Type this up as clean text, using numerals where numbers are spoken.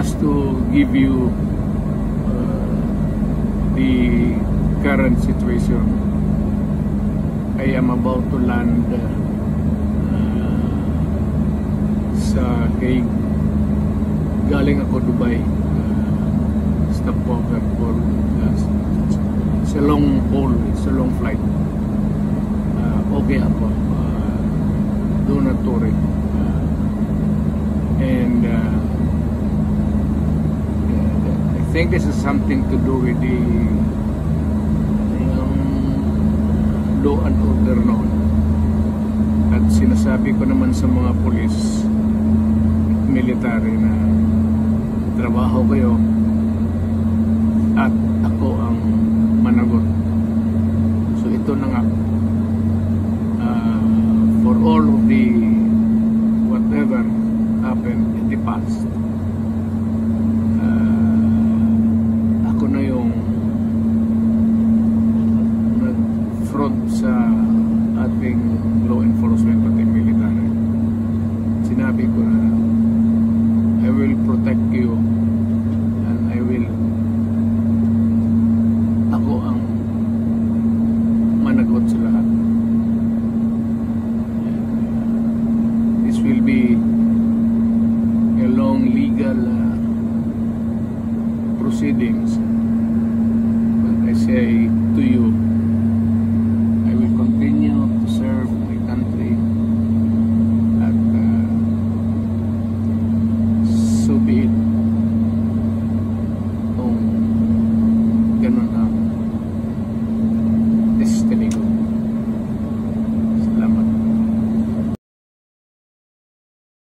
just to give you the current situation. I am about to land sa Hague. Galing ako Dubai, stopover for it's a long haul, it's a long flight. Okay ako, do not worry. And I think this is something to do with the law and order noon. At sinasabi ko naman sa mga pulis at military na trabaho kayo at ako ang managot. So ito na nga, for all of the